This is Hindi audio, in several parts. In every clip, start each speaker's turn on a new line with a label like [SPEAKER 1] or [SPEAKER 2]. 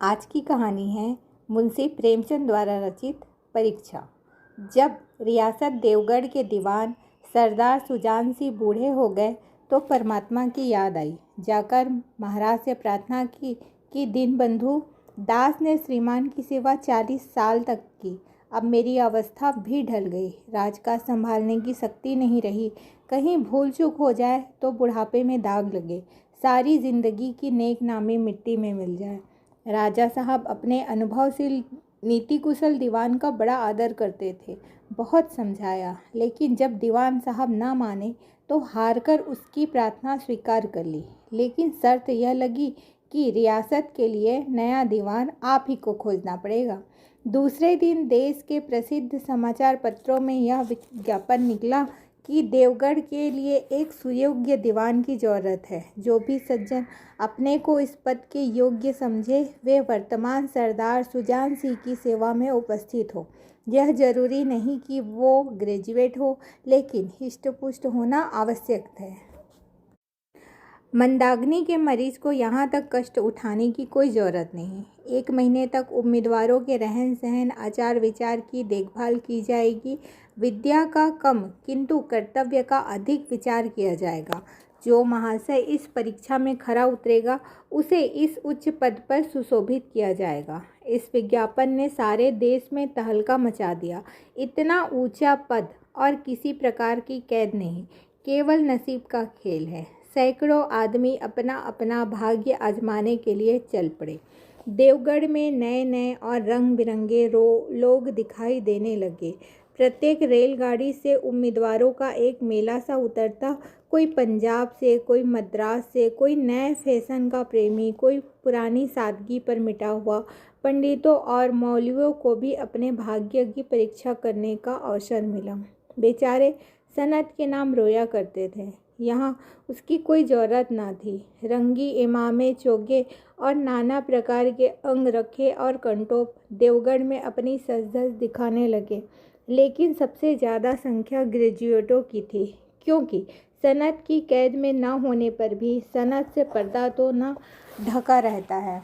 [SPEAKER 1] आज की कहानी है मुंशी प्रेमचंद द्वारा रचित परीक्षा। जब रियासत देवगढ़ के दीवान सरदार सुजान सिंह बूढ़े हो गए तो परमात्मा की याद आई। जाकर महाराज से प्रार्थना की कि दीनबंधु दास ने श्रीमान की सेवा 40 साल तक की। अब मेरी अवस्था भी ढल गई, राजकाज संभालने की शक्ति नहीं रही। कहीं भूल चूक हो जाए तो बुढ़ापे में दाग लगे, सारी जिंदगी की नेक नामी मिट्टी में मिल जाए। राजा साहब अपने अनुभवशील नीति कुशल दीवान का बड़ा आदर करते थे। बहुत समझाया, लेकिन जब दीवान साहब ना माने तो हारकर उसकी प्रार्थना स्वीकार कर ली। लेकिन शर्त यह लगी कि रियासत के लिए नया दीवान आप ही को खोजना पड़ेगा। दूसरे दिन देश के प्रसिद्ध समाचार पत्रों में यह विज्ञापन निकला कि देवगढ़ के लिए एक सुयोग्य दीवान की ज़रूरत है। जो भी सज्जन अपने को इस पद के योग्य समझे वे वर्तमान सरदार सुजान सिंह की सेवा में उपस्थित हो। यह जरूरी नहीं कि वो ग्रेजुएट हो, लेकिन हिष्टपुष्ट होना आवश्यक है। मंदाग्नि के मरीज को यहाँ तक कष्ट उठाने की कोई ज़रूरत नहीं। 1 महीने तक उम्मीदवारों के रहन सहन आचार विचार की देखभाल की जाएगी। विद्या का कम किंतु कर्तव्य का अधिक विचार किया जाएगा। जो महाशय इस परीक्षा में खरा उतरेगा उसे इस उच्च पद पर सुशोभित किया जाएगा। इस विज्ञापन ने सारे देश में तहलका मचा दिया। इतना ऊंचा पद और किसी प्रकार की कैद नहीं, केवल नसीब का खेल है। सैकड़ों आदमी अपना अपना भाग्य आजमाने के लिए चल पड़े। देवगढ़ में नए नए और रंग बिरंगे लोग दिखाई देने लगे। प्रत्येक रेलगाड़ी से उम्मीदवारों का एक मेला सा उतरता। कोई पंजाब से, कोई मद्रास से, कोई नए फैशन का प्रेमी, कोई पुरानी सादगी पर मिटा हुआ। पंडितों और मौलवियों को भी अपने भाग्य की परीक्षा करने का अवसर मिला। बेचारे सनत के नाम रोया करते थे, यहाँ उसकी कोई ज़रूरत ना थी। रंगी इमामे, चोगे और नाना प्रकार के अंग रखे और कंटोप देवगढ़ में अपनी सज-धज दिखाने लगे। लेकिन सबसे ज़्यादा संख्या ग्रेजुएटों की थी, क्योंकि सनत की कैद में न होने पर भी सनत से पर्दा तो न ढका रहता है।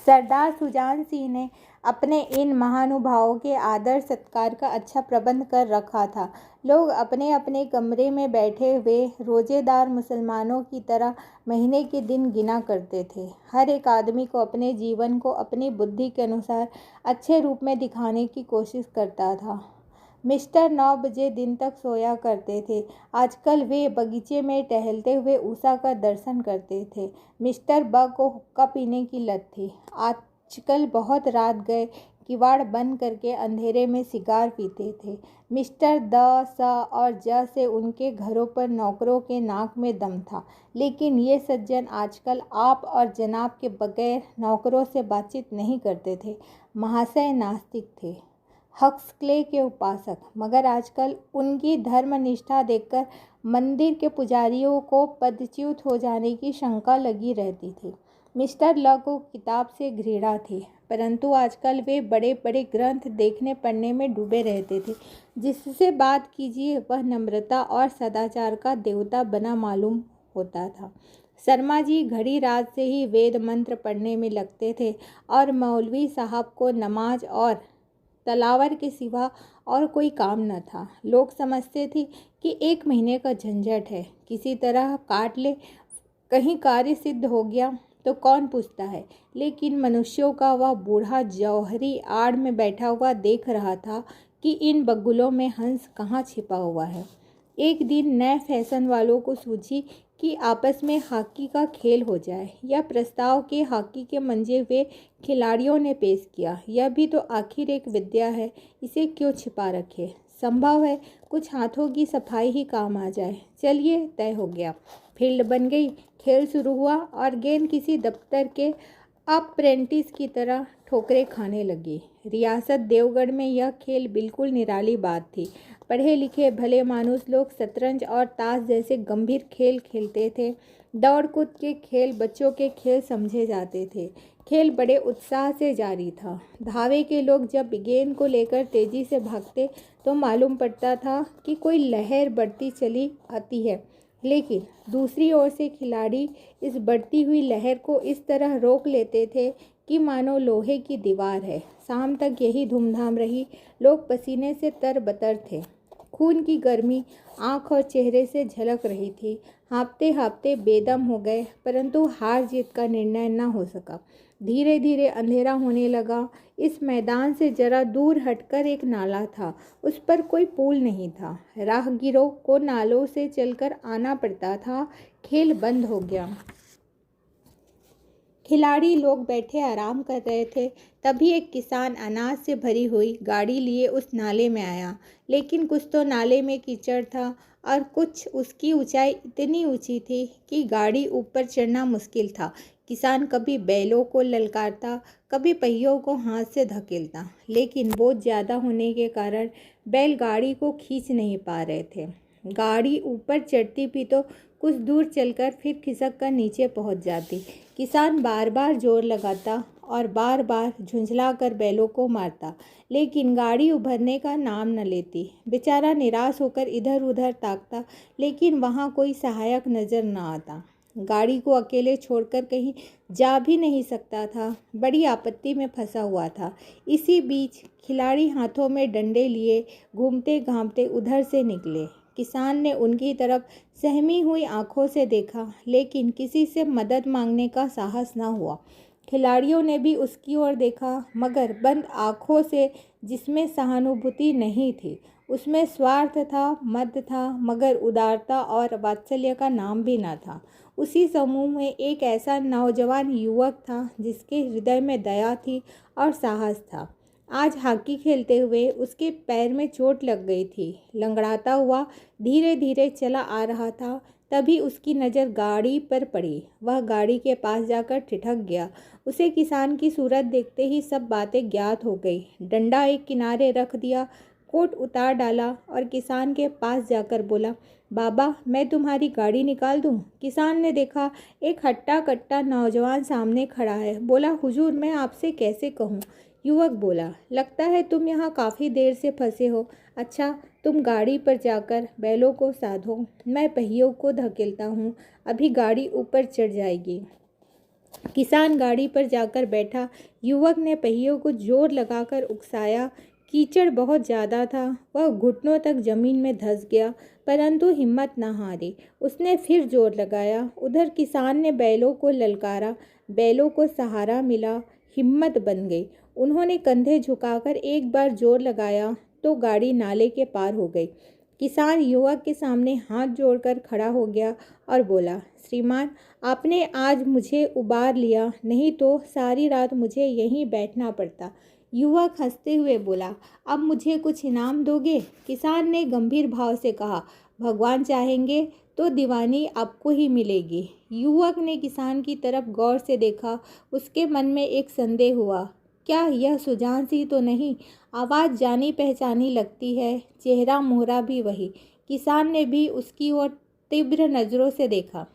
[SPEAKER 1] सरदार सुजान सिंह ने अपने इन महानुभावों के आदर सत्कार का अच्छा प्रबंध कर रखा था। लोग अपने अपने कमरे में बैठे हुए रोजेदार मुसलमानों की तरह महीने के दिन गिना करते थे। हर एक आदमी को अपने जीवन को अपनी बुद्धि के अनुसार अच्छे रूप में दिखाने की कोशिश करता था। मिस्टर 9 बजे दिन तक सोया करते थे। आजकल वे बगीचे में टहलते हुए उषा का दर्शन करते थे। मिस्टर ब को हुक्का पीने की लत थी। आजकल बहुत रात गए किवाड़ बंद करके अंधेरे में सिगार पीते थे। मिस्टर द, स और ज से उनके घरों पर नौकरों के नाक में दम था। लेकिन ये सज्जन आजकल आप और जनाब के बगैर नौकरों से बातचीत नहीं करते थे। महाशय नास्तिक थे, हक्सक्ले के उपासक, मगर आजकल उनकी धर्मनिष्ठा देखकर मंदिर के पुजारियों को पदच्युत हो जाने की शंका लगी रहती थी। मिस्टर ल को किताब से घृणा थी, परंतु आजकल वे बड़े बड़े ग्रंथ देखने पढ़ने में डूबे रहते थे। जिससे बात कीजिए वह नम्रता और सदाचार का देवता बना मालूम होता था। शर्मा जी घड़ी रात से ही वेद मंत्र पढ़ने में लगते थे और मौलवी साहब को नमाज और तलावर के सिवा और कोई काम न था। लोग समझते थे कि 1 महीने का झंझट है, किसी तरह काट ले, कहीं कार्य सिद्ध हो गया तो कौन पूछता है। लेकिन मनुष्यों का वह बूढ़ा जौहरी आड़ में बैठा हुआ देख रहा था कि इन बगुलों में हंस कहाँ छिपा हुआ है। एक दिन नए फैशन वालों को सूझी कि आपस में हॉकी का खेल हो जाए। यह प्रस्ताव के हॉकी के मंजे हुए खिलाड़ियों ने पेश किया। यह भी तो आखिर एक विद्या है, इसे क्यों छिपा रखे। संभव है कुछ हाथों की सफाई ही काम आ जाए। चलिए, तय हो गया। फील्ड बन गई, खेल शुरू हुआ और गेंद किसी दफ्तर के अप्रेंटिस की तरह ठोकरें खाने लगी। रियासत देवगढ़ में यह खेल बिल्कुल निराली बात थी। पढ़े लिखे भले मानुस लोग शतरंज और ताश जैसे गंभीर खेल खेलते थे। दौड़ कूद के खेल बच्चों के खेल समझे जाते थे। खेल बड़े उत्साह से जारी था। धावे के लोग जब गेंद को लेकर तेजी से भागते तो मालूम पड़ता था कि कोई लहर बढ़ती चली आती है। लेकिन दूसरी ओर से खिलाड़ी इस बढ़ती हुई लहर को इस तरह रोक लेते थे कि मानो लोहे की दीवार है। शाम तक यही धूमधाम रही। लोग पसीने से तरबतर थे। खून की गर्मी आँख और चेहरे से झलक रही थी। हाँफते हाँफते बेदम हो गए, परंतु हार जीत का निर्णय न हो सका। धीरे धीरे अंधेरा होने लगा। इस मैदान से जरा दूर हटकर एक नाला था। उस पर कोई पुल नहीं था। राहगीरों को नालों से चलकर आना पड़ता था। खेल बंद हो गया। खिलाड़ी लोग बैठे आराम कर रहे थे। तभी एक किसान अनाज से भरी हुई गाड़ी लिए उस नाले में आया। लेकिन कुछ तो नाले में कीचड़ था और कुछ उसकी ऊंचाई इतनी ऊंची थी कि गाड़ी ऊपर चढ़ना मुश्किल था। किसान कभी बैलों को ललकारता, कभी पहियों को हाथ से धकेलता, लेकिन बोझ ज़्यादा होने के कारण बैल गाड़ी को खींच नहीं पा रहे थे। गाड़ी ऊपर चढ़ती भी तो कुछ दूर चलकर फिर खिसक कर नीचे पहुंच जाती। किसान बार बार जोर लगाता और बार बार झुंझला कर बैलों को मारता, लेकिन गाड़ी उभरने का नाम न लेती। बेचारा निराश होकर इधर उधर ताकता, लेकिन वहाँ कोई सहायक नज़र न आता। गाड़ी को अकेले छोड़कर कहीं जा भी नहीं सकता था। बड़ी आपत्ति में फंसा हुआ था। इसी बीच खिलाड़ी हाथों में डंडे लिए घूमते घामते उधर से निकले। किसान ने उनकी तरफ सहमी हुई आंखों से देखा, लेकिन किसी से मदद मांगने का साहस न हुआ। खिलाड़ियों ने भी उसकी ओर देखा, मगर बंद आंखों से, जिसमें सहानुभूति नहीं थी। उसमें स्वार्थ था, मद था, मगर उदारता और वात्सल्य का नाम भी न था। उसी समूह में एक ऐसा नौजवान युवक था जिसके हृदय में दया थी और साहस था। आज हॉकी खेलते हुए उसके पैर में चोट लग गई थी। लंगड़ाता हुआ धीरे धीरे चला आ रहा था। तभी उसकी नज़र गाड़ी पर पड़ी। वह गाड़ी के पास जाकर ठिठक गया। उसे किसान की सूरत देखते ही सब बातें ज्ञात हो गई। डंडा एक किनारे रख दिया, कोट उतार डाला और किसान के पास जाकर बोला, बाबा, मैं तुम्हारी गाड़ी निकाल दूं? किसान ने देखा एक हट्टा कट्टा नौजवान सामने खड़ा है। बोला, हुजूर, मैं आपसे कैसे कहूँ? युवक बोला, लगता है तुम यहाँ काफ़ी देर से फंसे हो। अच्छा, तुम गाड़ी पर जाकर बैलों को साधो, मैं पहियों को धकेलता हूँ, अभी गाड़ी ऊपर चढ़ जाएगी। किसान गाड़ी पर जाकर बैठा। युवक ने पहियों को जोर लगाकर उकसाया। कीचड़ बहुत ज़्यादा था। वह घुटनों तक जमीन में धंस गया, परंतु हिम्मत न हारी। उसने फिर जोर लगाया। उधर किसान ने बैलों को ललकारा। बैलों को सहारा मिला, हिम्मत बन गई। उन्होंने कंधे झुकाकर एक बार जोर लगाया तो गाड़ी नाले के पार हो गई। किसान युवक के सामने हाथ जोड़कर खड़ा हो गया और बोला, श्रीमान, आपने आज मुझे उबार लिया, नहीं तो सारी रात मुझे यहीं बैठना पड़ता। युवक हंसते हुए बोला, अब मुझे कुछ इनाम दोगे? किसान ने गंभीर भाव से कहा, भगवान चाहेंगे तो दीवानी आपको ही मिलेगी। युवक ने किसान की तरफ गौर से देखा। उसके मन में एक संदेह हुआ, क्या यह सुजान सी तो नहीं? आवाज़ जानी पहचानी लगती है, चेहरा मोहरा भी वही। किसान ने भी उसकी ओर तीव्र नज़रों से देखा।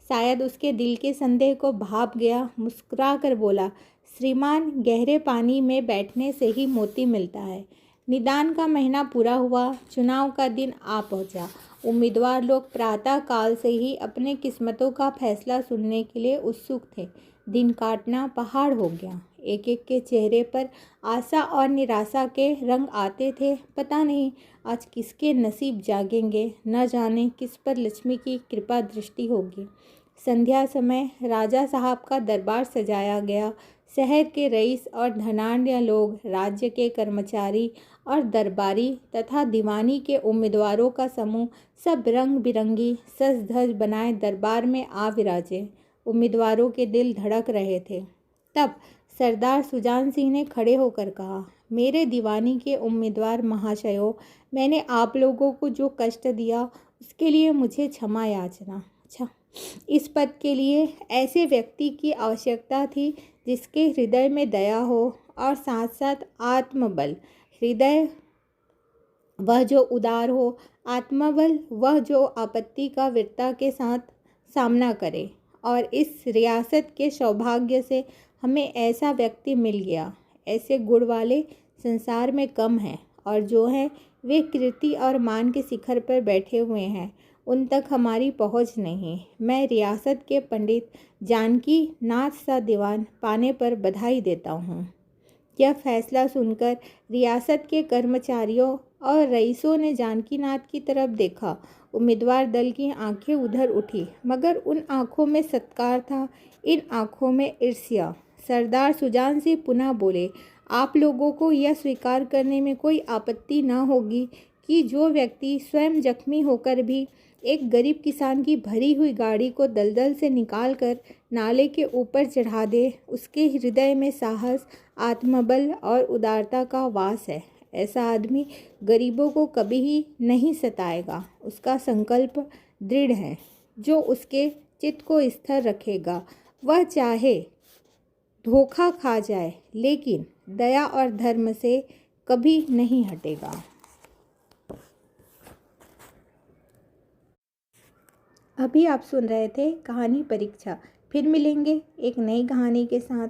[SPEAKER 1] शायद उसके दिल के संदेह को भाप गया। मुस्कुरा कर बोला, श्रीमान, गहरे पानी में बैठने से ही मोती मिलता है। निदान का महीना पूरा हुआ। चुनाव का दिन आ पहुंचा। उम्मीदवार लोग प्रातः काल से ही अपने किस्मतों का फैसला सुनने के लिए उत्सुक थे। दिन काटना पहाड़ हो गया। एक एक के चेहरे पर आशा और निराशा के रंग आते थे। पता नहीं आज किसके नसीब जागेंगे, न जाने किस पर लक्ष्मी की कृपा दृष्टि होगी। संध्या समय राजा साहब का दरबार सजाया गया। शहर के रईस और धनाढ्य लोग, राज्य के कर्मचारी और दरबारी तथा दीवानी के उम्मीदवारों का समूह सब रंग बिरंगी सज धज बनाए दरबार में आ विराजे। उम्मीदवारों के दिल धड़क रहे थे। तब सरदार सुजान सिंह ने खड़े होकर कहा, मेरे दीवानी के उम्मीदवार महाशयों, मैंने आप लोगों को जो कष्ट दिया उसके लिए मुझे क्षमा याचना। अच्छा, इस पद के लिए ऐसे व्यक्ति की आवश्यकता थी जिसके हृदय में दया हो और साथ साथ आत्मबल। हृदय वह जो उदार हो, आत्मबल वह जो आपत्ति का वीरता के साथ सामना करे। और इस रियासत के सौभाग्य से हमें ऐसा व्यक्ति मिल गया। ऐसे गुण वाले संसार में कम हैं, और जो हैं वे कीर्ति और मान के शिखर पर बैठे हुए हैं। उन तक हमारी पहुंच नहीं। मैं रियासत के पंडित जानकी नाथ सा दीवान पाने पर बधाई देता हूँ। यह फैसला सुनकर रियासत के कर्मचारियों और रईसों ने जानकीनाथ की तरफ देखा। उम्मीदवार दल की आंखें उधर उठी, मगर उन आंखों में सत्कार था, इन आंखों में ईर्ष्या। सरदार सुजान सिंह पुनः बोले, आप लोगों को यह स्वीकार करने में कोई आपत्ति न होगी कि जो व्यक्ति स्वयं जख्मी होकर भी एक गरीब किसान की भरी हुई गाड़ी को दलदल से निकालकर नाले के ऊपर चढ़ा दे, उसके हृदय में साहस, आत्मबल और उदारता का वास है। ऐसा आदमी गरीबों को कभी ही नहीं सताएगा। उसका संकल्प दृढ़ है, जो उसके चित्त को स्थिर रखेगा। वह चाहे धोखा खा जाए, लेकिन दया और धर्म से कभी नहीं हटेगा। अभी आप सुन रहे थे कहानी परीक्षा। फिर मिलेंगे एक नई कहानी के साथ।